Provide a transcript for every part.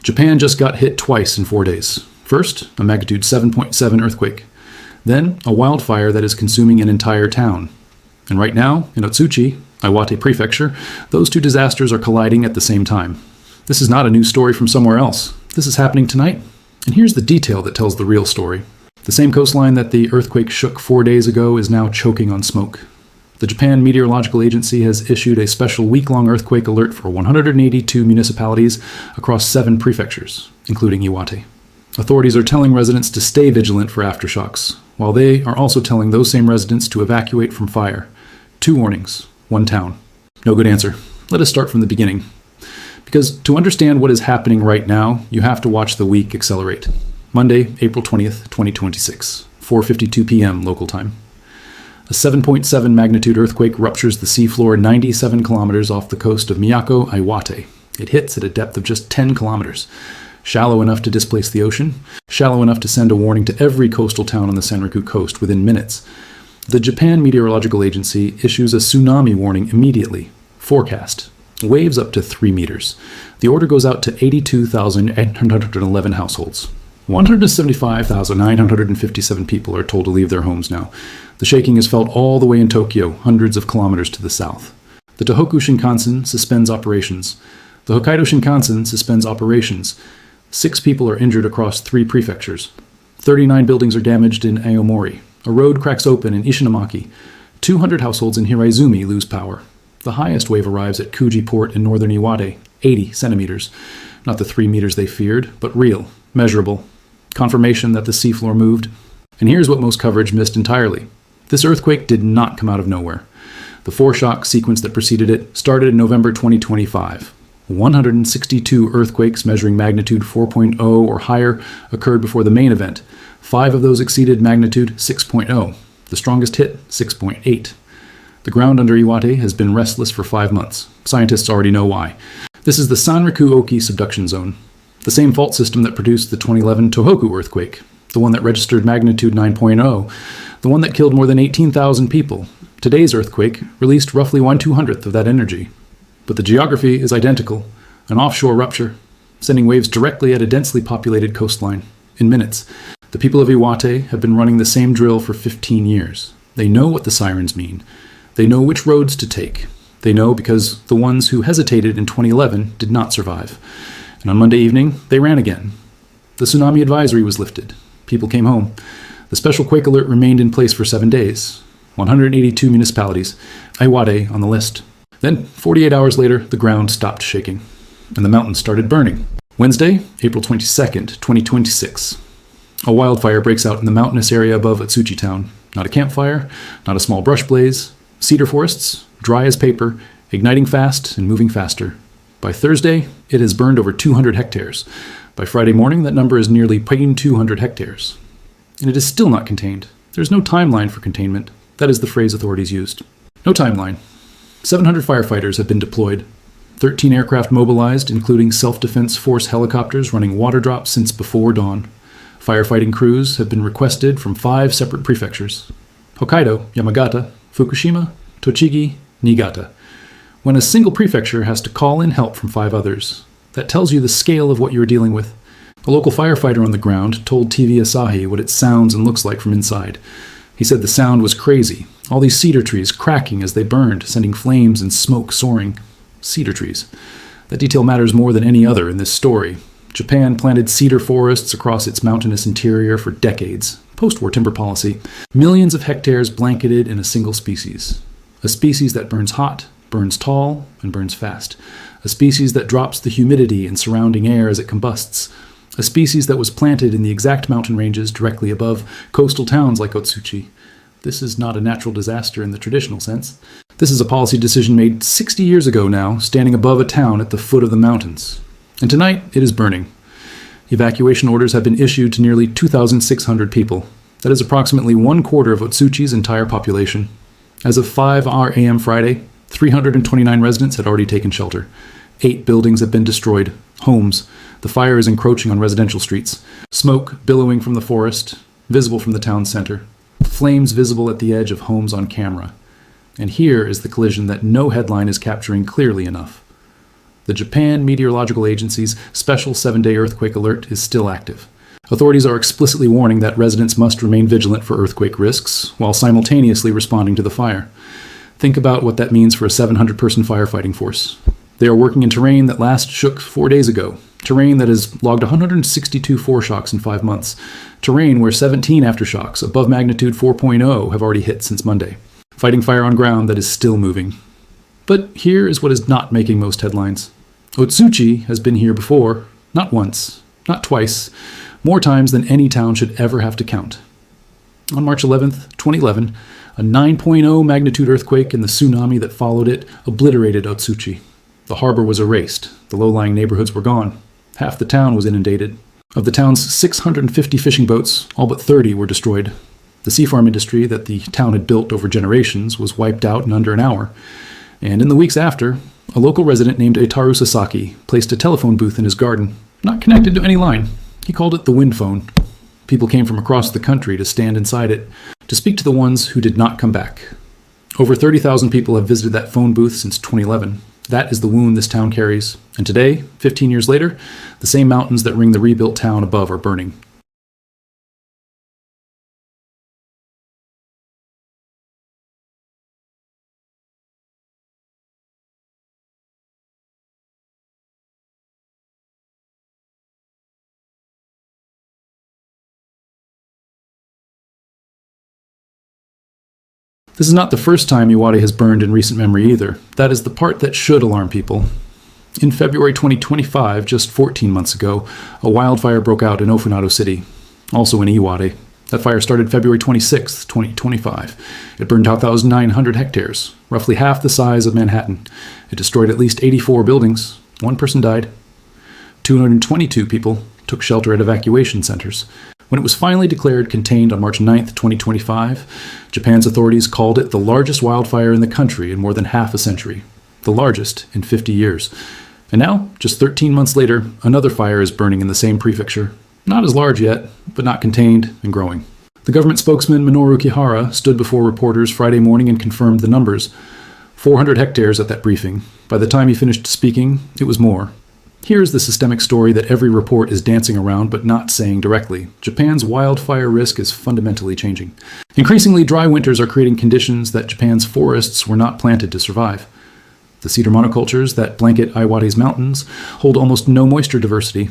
Japan just got hit twice in 4 days. First, a magnitude 7.7 earthquake. Then, a wildfire that is consuming an entire town. And right now, in Otsuchi, Iwate Prefecture, those two disasters are colliding at the same time. This is not a news story from somewhere else. This is happening tonight. And here's the detail that tells the real story. The same coastline that the earthquake shook 4 days ago is now choking on smoke. The Japan Meteorological Agency has issued a special week-long earthquake alert for 182 municipalities across 7 prefectures, including Iwate. Authorities are telling residents to stay vigilant for aftershocks, while they are also telling those same residents to evacuate from fire. 2 warnings, 1 town. No good answer. Let us start from the beginning. Because to understand what is happening right now, you have to watch the week accelerate. Monday, April 20th, 2026, 4:52 p.m. local time. A 7.7 magnitude earthquake ruptures the seafloor 97 kilometers off the coast of Miyako, Iwate. It hits at a depth of just 10 kilometers. Shallow enough to displace the ocean, shallow enough to send a warning to every coastal town on the Senryuku coast within minutes. The Japan Meteorological Agency issues a tsunami warning immediately. Forecast. Waves up to 3 meters. The order goes out to 82,811 households. 175,957 people are told to leave their homes now. The shaking is felt all the way in Tokyo, hundreds of kilometers to the south. The Tohoku Shinkansen suspends operations. The Hokkaido Shinkansen suspends operations. 6 people are injured across 3 prefectures. 39 buildings are damaged in Aomori. A road cracks open in Ishinomaki. 200 households in Hiraizumi lose power. The highest wave arrives at Kuji Port in northern Iwate, 80 centimeters. Not the 3 meters they feared, but real, measurable. Confirmation that the seafloor moved. And here's what most coverage missed entirely. This earthquake did not come out of nowhere. The foreshock sequence that preceded it started in November 2025. 162 earthquakes measuring magnitude 4.0 or higher occurred before the main event. 5 of those exceeded magnitude 6.0. The strongest hit, 6.8. The ground under Iwate has been restless for 5 months. Scientists already know why. This is the Sanriku-oki subduction zone, the same fault system that produced the 2011 Tohoku earthquake, the one that registered magnitude 9.0, the one that killed more than 18,000 people. Today's earthquake released roughly 1/200th of that energy. But the geography is identical, an offshore rupture, sending waves directly at a densely populated coastline. In minutes, the people of Iwate have been running the same drill for 15 years. They know what the sirens mean. They know which roads to take. They know because the ones who hesitated in 2011 did not survive. And on Monday evening, they ran again. The tsunami advisory was lifted. People came home. The special quake alert remained in place for 7 days. 182 municipalities, Iwate on the list. Then, 48 hours later, the ground stopped shaking, and the mountains started burning. Wednesday, April 22nd, 2026. A wildfire breaks out in the mountainous area above Otsuchi town. Not a campfire, not a small brush blaze. Cedar forests, dry as paper, igniting fast and moving faster. By Thursday, it has burned over 200 hectares. By Friday morning, that number is nearly 200 hectares. And it is still not contained. There's no timeline for containment. That is the phrase authorities used. No timeline. 700 firefighters have been deployed. 13 aircraft mobilized, including self-defense force helicopters running water drops since before dawn. Firefighting crews have been requested from 5 separate prefectures: Hokkaido, Yamagata, Fukushima, Tochigi, Niigata. When a single prefecture has to call in help from 5 others, that tells you the scale of what you're dealing with. A local firefighter on the ground told TV Asahi what it sounds and looks like from inside. He said the sound was crazy. All these cedar trees cracking as they burned, sending flames and smoke soaring. Cedar trees. That detail matters more than any other in this story. Japan planted cedar forests across its mountainous interior for decades. Post-war timber policy. Millions of hectares blanketed in a single species. A species that burns hot, burns tall, and burns fast. A species that drops the humidity in surrounding air as it combusts. A species that was planted in the exact mountain ranges directly above coastal towns like Otsuchi. This is not a natural disaster in the traditional sense. This is a policy decision made 60 years ago now, standing above a town at the foot of the mountains. And tonight, it is burning. Evacuation orders have been issued to nearly 2,600 people. That is approximately 1/4 of Otsuchi's entire population. As of 5 a.m. Friday, 329 residents had already taken shelter. 8 buildings have been destroyed. Homes. The fire is encroaching on residential streets. Smoke billowing from the forest, visible from the town center. Flames visible at the edge of homes on camera. And here is the collision that no headline is capturing clearly enough. The Japan Meteorological Agency's special 7-day earthquake alert is still active. Authorities are explicitly warning that residents must remain vigilant for earthquake risks while simultaneously responding to the fire. Think about what that means for a 700-person firefighting force. They are working in terrain that last shook 4 days ago, terrain that has logged 162 foreshocks in 5 months, terrain where 17 aftershocks above magnitude 4.0 have already hit since Monday, fighting fire on ground that is still moving. But here is what is not making most headlines. Otsuchi has been here before, not once, not twice, more times than any town should ever have to count. On March 11th, 2011, a 9.0 magnitude earthquake and the tsunami that followed it obliterated Otsuchi. The harbor was erased. The low-lying neighborhoods were gone. Half the town was inundated. Of the town's 650 fishing boats, all but 30 were destroyed. The sea farm industry that the town had built over generations was wiped out in under an hour. And in the weeks after, a local resident named Itaru Sasaki placed a telephone booth in his garden, not connected to any line. He called it the wind phone. People came from across the country to stand inside it, to speak to the ones who did not come back. Over 30,000 people have visited that phone booth since 2011. That is the wound this town carries. And today, 15 years later, the same mountains that ring the rebuilt town above are burning. This is not the first time Iwate has burned in recent memory either. That is the part that should alarm people. In February 2025, just 14 months ago, a wildfire broke out in Ofunado City, also in Iwate. That fire started February 26, 2025. It burned 1,900 hectares, roughly half the size of Manhattan. It destroyed at least 84 buildings. 1 person died. 222 people took shelter at evacuation centers. When it was finally declared contained on March 9, 2025, Japan's authorities called it the largest wildfire in the country in more than half a century, the largest in 50 years. And now, just 13 months later, another fire is burning in the same prefecture. Not as large yet, but not contained and growing. The government spokesman Minoru Kihara stood before reporters Friday morning and confirmed the numbers. 400 hectares at that briefing. By the time he finished speaking, it was more. Here is the systemic story that every report is dancing around but not saying directly. Japan's wildfire risk is fundamentally changing. Increasingly, dry winters are creating conditions that Japan's forests were not planted to survive. The cedar monocultures that blanket Iwate's mountains hold almost no moisture diversity.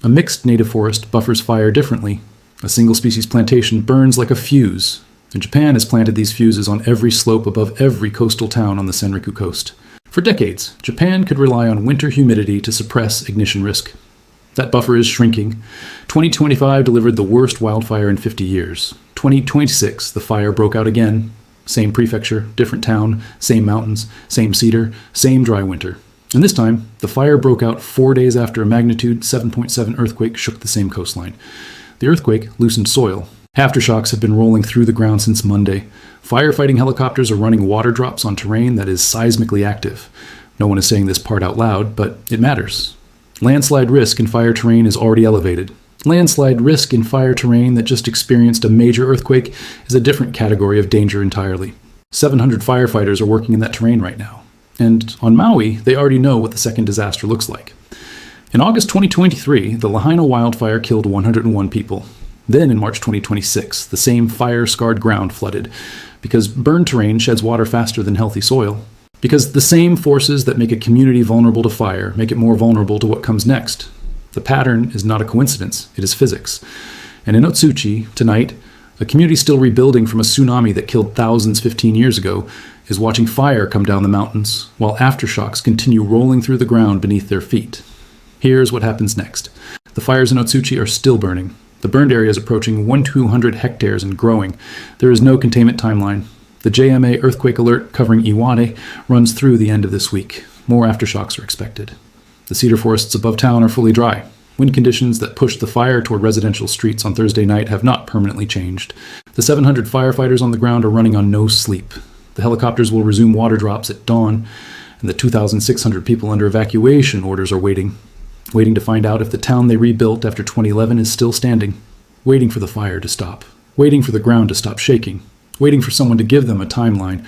A mixed native forest buffers fire differently. A single-species plantation burns like a fuse, and Japan has planted these fuses on every slope above every coastal town on the Senriku coast. For decades, Japan could rely on winter humidity to suppress ignition risk. That buffer is shrinking. 2025 delivered the worst wildfire in 50 years. 2026, the fire broke out again. Same prefecture, different town, same mountains, same cedar, same dry winter. And this time, the fire broke out 4 days after a magnitude 7.7 earthquake shook the same coastline. The earthquake loosened soil. Aftershocks have been rolling through the ground since Monday. Firefighting helicopters are running water drops on terrain that is seismically active. No one is saying this part out loud, but it matters. Landslide risk in fire terrain is already elevated. Landslide risk in fire terrain that just experienced a major earthquake is a different category of danger entirely. 700 firefighters are working in that terrain right now. And on Maui, they already know what the second disaster looks like. In August 2023, the Lahaina wildfire killed 101 people. Then in March 2026, the same fire-scarred ground flooded, because burned terrain sheds water faster than healthy soil. Because the same forces that make a community vulnerable to fire make it more vulnerable to what comes next. The pattern is not a coincidence, it is physics. And in Otsuchi, tonight, a community still rebuilding from a tsunami that killed thousands 15 years ago is watching fire come down the mountains, while aftershocks continue rolling through the ground beneath their feet. Here's what happens next. The fires in Otsuchi are still burning. The burned area is approaching 1,200 hectares and growing. There is no containment timeline. The JMA earthquake alert covering Iwate runs through the end of this week. More aftershocks are expected. The cedar forests above town are fully dry. Wind conditions that pushed the fire toward residential streets on Thursday night have not permanently changed. The 700 firefighters on the ground are running on no sleep. The helicopters will resume water drops at dawn, and the 2,600 people under evacuation orders are waiting to find out if the town they rebuilt after 2011 is still standing, waiting for the fire to stop, waiting for the ground to stop shaking, waiting for someone to give them a timeline.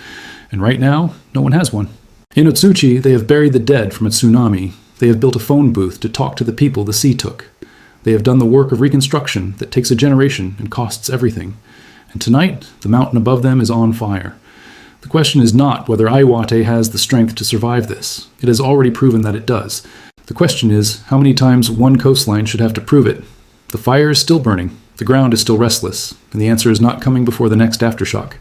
And right now, no one has one. In Otsuchi, they have buried the dead from a tsunami They have built a phone booth to talk to the people the sea took. They have done the work of reconstruction that takes a generation and costs everything. And tonight, the mountain above them is on fire. The question is not whether Iwate has the strength to survive this. It has already proven that it does. The question is how many times one coastline should have to prove it. The fire is still burning, the ground is still restless, and the answer is not coming before the next aftershock.